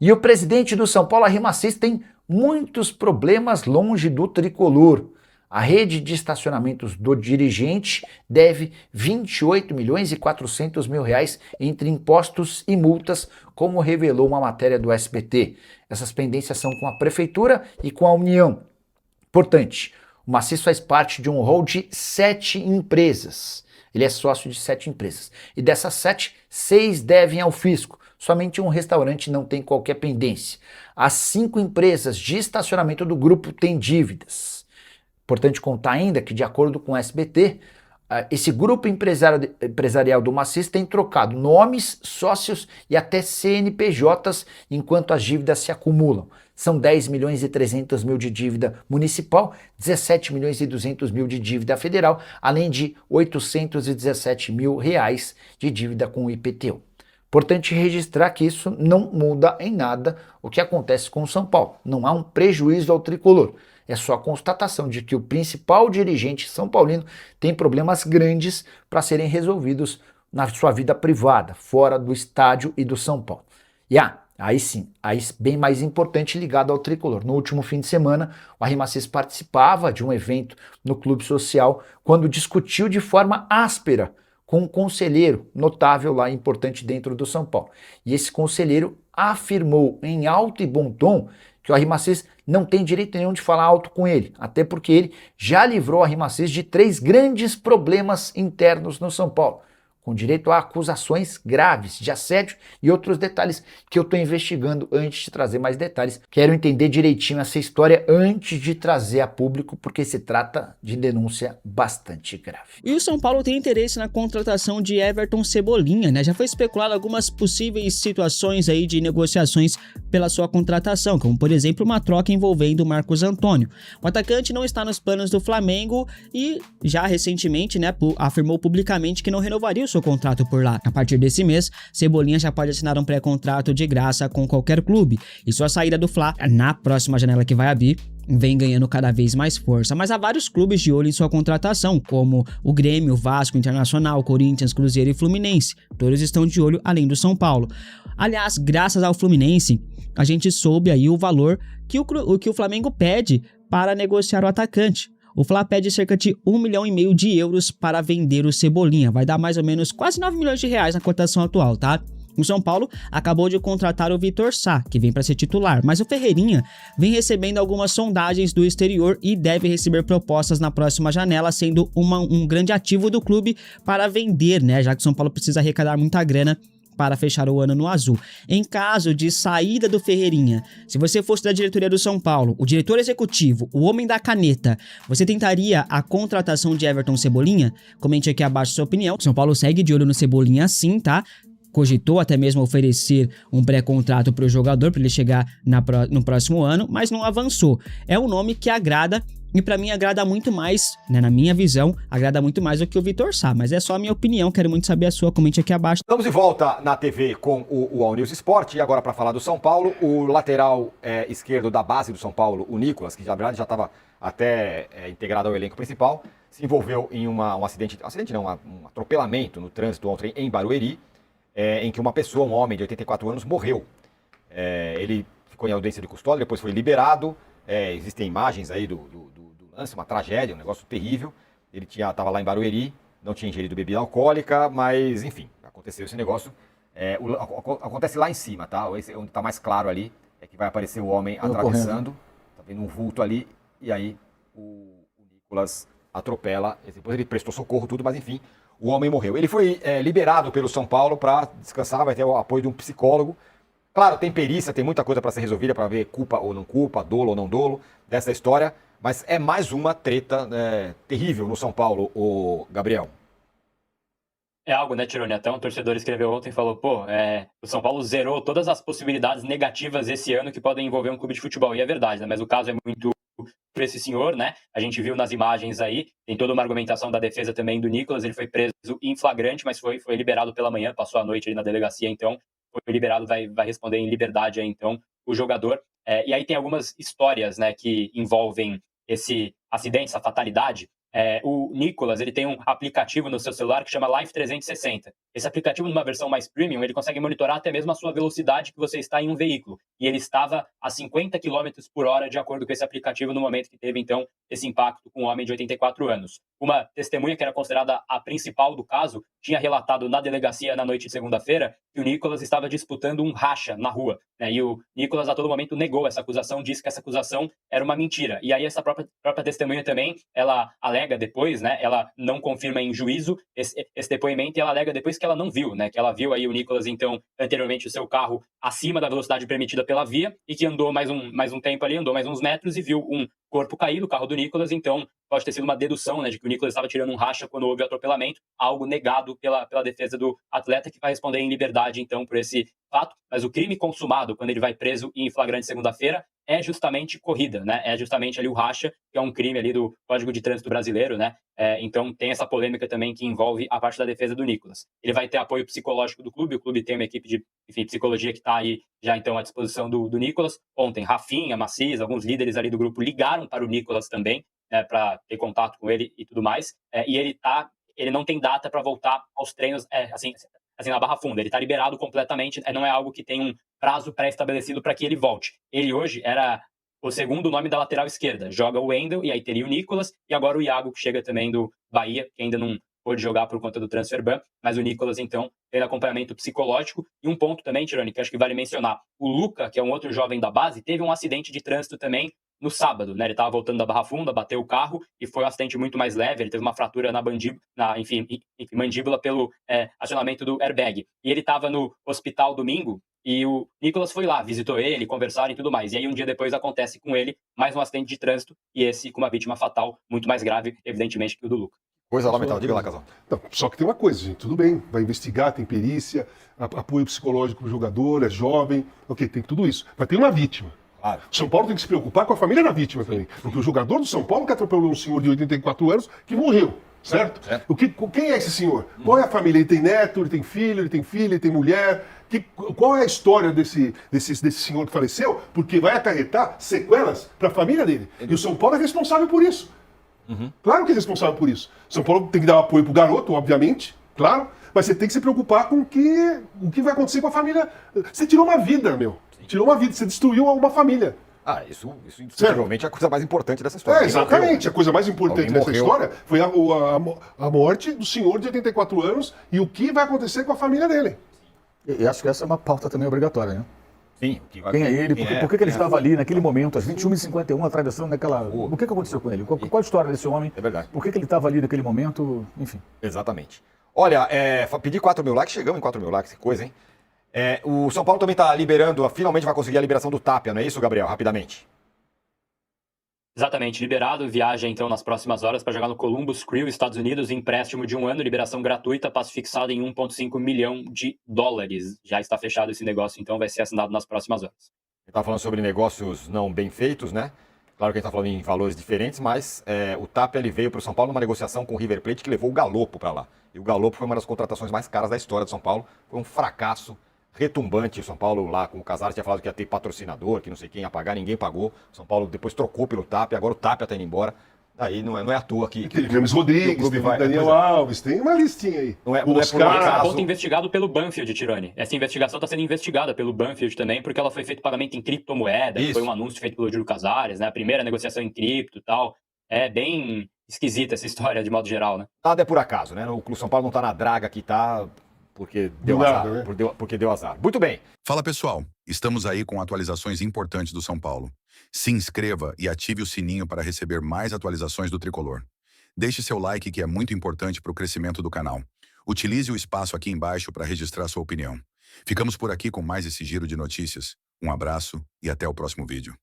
E o presidente do São Paulo, Arrim Macês, tem muitos problemas longe do tricolor. A rede de estacionamentos do dirigente deve 28 milhões e 400 mil reais entre impostos e multas, como revelou uma matéria do SBT. Essas pendências são com a prefeitura e com a União. Importante, o Macês faz parte de um rol de 7 empresas. Ele é sócio de 7 empresas. E dessas 7, 6 devem ao fisco. Somente um restaurante não tem qualquer pendência. As 5 empresas de estacionamento do grupo têm dívidas. Importante contar ainda que, de acordo com o SBT, esse grupo empresarial do Macês tem trocado nomes, sócios e até CNPJs enquanto as dívidas se acumulam. São 10 milhões e 300 mil de dívida municipal, 17 milhões e 200 mil de dívida federal, além de 817 mil reais de dívida com o IPTU. Importante registrar que isso não muda em nada o que acontece com o São Paulo. Não há um prejuízo ao tricolor. É só a constatação de que o principal dirigente são paulino tem problemas grandes para serem resolvidos na sua vida privada, fora do estádio e do São Paulo. E aí sim, aí bem mais importante ligado ao tricolor. No último fim de semana, o Arrim Macês participava de um evento no Clube Social quando discutiu de forma áspera com um conselheiro notável lá, importante dentro do São Paulo. E esse conselheiro afirmou em alto e bom tom que o Arrim Macês não tem direito nenhum de falar alto com ele, até porque ele já livrou o Arrim Macês de 3 grandes problemas internos no São Paulo, com direito a acusações graves de assédio e outros detalhes que eu estou investigando antes de trazer mais detalhes. Quero entender direitinho essa história antes de trazer a público, porque se trata de denúncia bastante grave. E o São Paulo tem interesse na contratação de Everton Cebolinha, né? Já foi especulado algumas possíveis situações aí de negociações pela sua contratação, como por exemplo uma troca envolvendo o Marcos Antônio. O atacante não está nos planos do Flamengo e já recentemente, né, afirmou publicamente que não renovaria o seu contrato por lá. A partir desse mês, Cebolinha já pode assinar um pré-contrato de graça com qualquer clube. E sua saída do Fla, na próxima janela que vai abrir, vem ganhando cada vez mais força. Mas há vários clubes de olho em sua contratação, como o Grêmio, Vasco, Internacional, Corinthians, Cruzeiro e Fluminense. Todos estão de olho, além do São Paulo. Aliás, graças ao Fluminense, a gente soube aí o valor que o Flamengo pede para negociar o atacante. O Fla pede cerca de 1,5 milhão de euros para vender o Cebolinha. Vai dar mais ou menos quase 9 milhões de reais na cotação atual, tá? O São Paulo acabou de contratar o Vitor Sá, que vem para ser titular, mas o Ferreirinha vem recebendo algumas sondagens do exterior e deve receber propostas na próxima janela, sendo um grande ativo do clube para vender, né? Já que o São Paulo precisa arrecadar muita grana para fechar o ano no azul. Em caso de saída do Ferreirinha, se você fosse da diretoria do São Paulo, o diretor executivo, o homem da caneta, você tentaria a contratação de Everton Cebolinha? Comente aqui abaixo sua opinião. O São Paulo segue de olho no Cebolinha sim, tá? Cogitou até mesmo oferecer um pré-contrato para o jogador, para ele chegar no próximo ano, mas não avançou. É um nome que agrada e para mim agrada muito mais, né, na minha visão, agrada muito mais do que o Vitor Sá, mas é só a minha opinião, quero muito saber a sua, comente aqui abaixo. Estamos de volta na TV com o All News Sport e agora para falar do São Paulo, o lateral esquerdo da base do São Paulo, o Nicolas, que na verdade já estava até integrado ao elenco principal, se envolveu em um atropelamento no trânsito ontem em Barueri, em que uma pessoa, um homem de 84 anos, morreu. Ele ficou em audiência de custódia, depois foi liberado. Existem imagens aí do lance, uma tragédia, um negócio terrível. Ele estava lá em Barueri, não tinha ingerido bebida alcoólica, mas enfim, aconteceu esse negócio. Acontece lá em cima, tá? Onde está mais claro ali é que vai aparecer o homem atravessando, tá vendo um vulto ali, e aí o Nicolas atropela. Depois ele prestou socorro, tudo, mas enfim, o homem morreu. Ele foi liberado pelo São Paulo para descansar, vai ter o apoio de um psicólogo. Claro, tem perícia, tem muita coisa para ser resolvida, para ver culpa ou não culpa, dolo ou não dolo dessa história, mas é mais uma treta terrível no São Paulo, o Gabriel. É algo, né, Tironi? Até um torcedor escreveu ontem e falou, o São Paulo zerou todas as possibilidades negativas esse ano que podem envolver um clube de futebol. E é verdade, né? Mas o caso é muito para esse senhor, né? A gente viu nas imagens aí, tem toda uma argumentação da defesa também do Nicolas, ele foi preso em flagrante, mas foi liberado pela manhã, passou a noite ali na delegacia, então foi liberado, vai responder em liberdade aí, então, o jogador. E aí tem algumas histórias, né, que envolvem esse acidente, essa fatalidade. O Nicolas, ele tem um aplicativo no seu celular que chama Life 360. Esse aplicativo, numa versão mais premium, ele consegue monitorar até mesmo a sua velocidade que você está em um veículo. e ele estava a 50 km por hora, de acordo com esse aplicativo, no momento que teve, então, esse impacto com um homem de 84 anos. Uma testemunha, que era considerada a principal do caso, tinha relatado na delegacia na noite de segunda-feira que o Nicolas estava disputando um racha na rua, né? E o Nicolas a todo momento negou essa acusação, disse que essa acusação era uma mentira. E aí essa própria testemunha também, ela alega depois, né? Ela não confirma em juízo esse depoimento, e ela alega depois que ela não viu, né? Que ela viu aí o Nicolas, então, anteriormente, o seu carro acima da velocidade permitida pela via, e que andou mais um tempo ali, andou mais uns metros e viu um corpo cair do carro do Nicolas. Então pode ter sido uma dedução, né, de que o Nicolas estava tirando um racha quando houve o atropelamento, algo negado pela defesa do atleta, que vai responder em liberdade, então, por esse fato. Mas o crime consumado, quando ele vai preso em flagrante segunda-feira, é justamente corrida, né? É justamente ali o racha, que é um crime ali do Código de Trânsito Brasileiro, né? Então tem essa polêmica também que envolve a parte da defesa do Nicolas. Ele vai ter apoio psicológico do clube, o clube tem uma equipe de, enfim, psicologia que está aí já então à disposição do Nicolas. Ontem, Rafinha, Macias, alguns líderes ali do grupo ligaram para o Nicolas também, né, para ter contato com ele e tudo mais. E ele não tem data para voltar aos treinos, assim, na Barra Funda. Ele está liberado completamente, não é algo que tem um prazo pré-estabelecido para que ele volte. Ele hoje era o segundo nome da lateral esquerda. Joga o Wendel, e aí teria o Nicolas, e agora o Iago, que chega também do Bahia, que ainda não pôde jogar por conta do transfer ban, mas o Nicolas, então, tem acompanhamento psicológico. E um ponto também, Tironi, que acho que vale mencionar, o Luca, que é um outro jovem da base, teve um acidente de trânsito também no sábado, né? Ele estava voltando da Barra Funda, bateu o carro, e foi um acidente muito mais leve. Ele teve uma fratura na mandíbula pelo acionamento do airbag. E ele estava no hospital domingo, e o Nicolas foi lá, visitou ele, conversaram e tudo mais. E aí um dia depois acontece com ele mais um acidente de trânsito, e esse com uma vítima fatal muito mais grave, evidentemente, que o do Luca. Coisa lamentável. Diga lá, Casal. Não, só que tem uma coisa, gente, tudo bem, vai investigar, tem perícia, apoio psicológico do jogador, é jovem, ok, tem tudo isso. Mas tem uma vítima. Claro. O São Paulo tem que se preocupar com a família da vítima também. Porque o jogador do São Paulo que atropelou um senhor de 84 anos que morreu, certo? Quem é esse senhor? Qual é a família? Ele tem neto, ele tem filho, ele tem filha, ele tem mulher. Qual é a história desse senhor que faleceu? Porque vai acarretar sequelas para a família dele. E o São Paulo é responsável por isso. Claro que é responsável por isso. São Paulo tem que dar apoio pro garoto, obviamente, claro, mas você tem que se preocupar com o que vai acontecer com a família. Você tirou uma vida, meu. Sim. Tirou uma vida, você destruiu uma família. Isso indiscutivelmente é a coisa mais importante dessa história. Exatamente. A coisa mais importante dessa história foi a morte do senhor de 84 anos e o que vai acontecer com a família dele. E acho que essa é uma pauta também obrigatória, né? Sim. Quem é ele? Por que ele estava ali naquele momento, às 21h51, atravessando naquela... O que aconteceu com ele? Qual a história desse homem? É verdade. Por que ele estava ali naquele momento? Enfim. Exatamente. Olha, pedi 4 mil likes, chegamos em 4 mil likes, que coisa, hein? O São Paulo também está liberando, finalmente vai conseguir a liberação do Tapia, não é isso, Gabriel? Rapidamente. Exatamente, liberado, viaja então nas próximas horas para jogar no Columbus Crew, Estados Unidos, empréstimo de 1 ano, liberação gratuita, passe fixado em 1,5 milhão de dólares. Já está fechado esse negócio, então vai ser assinado nas próximas horas. Ele está falando sobre negócios não bem feitos, né? Claro que a gente está falando em valores diferentes, mas o Tapia ele veio para o São Paulo numa negociação com o River Plate que levou o Galopo para lá. E o Galopo foi uma das contratações mais caras da história do São Paulo, foi um fracasso retumbante. O São Paulo lá com o Casares tinha falado que ia ter patrocinador, que não sei quem ia pagar, ninguém pagou. O São Paulo depois trocou pelo Tapia, agora o Tapia está indo embora. Daí não é à toa que... Tem James Rodrigues, tem Daniel Alves, tem uma listinha aí. Não é Ele por acaso. está investigado pelo Banfield, Tironi. Essa investigação está sendo investigada pelo Banfield também, porque ela foi feito pagamento em criptomoeda, foi um anúncio feito pelo Júlio Casares, né? A primeira negociação em cripto e tal. É bem esquisita essa história, de modo geral, né? Nada é por acaso, né? O São Paulo não está na draga que está porque deu azar. Né? Porque deu azar. Muito bem. Fala, pessoal. Estamos aí com atualizações importantes do São Paulo. Se inscreva e ative o sininho para receber mais atualizações do Tricolor. Deixe seu like, que é muito importante para o crescimento do canal. Utilize o espaço aqui embaixo para registrar sua opinião. Ficamos por aqui com mais esse giro de notícias. Um abraço e até o próximo vídeo.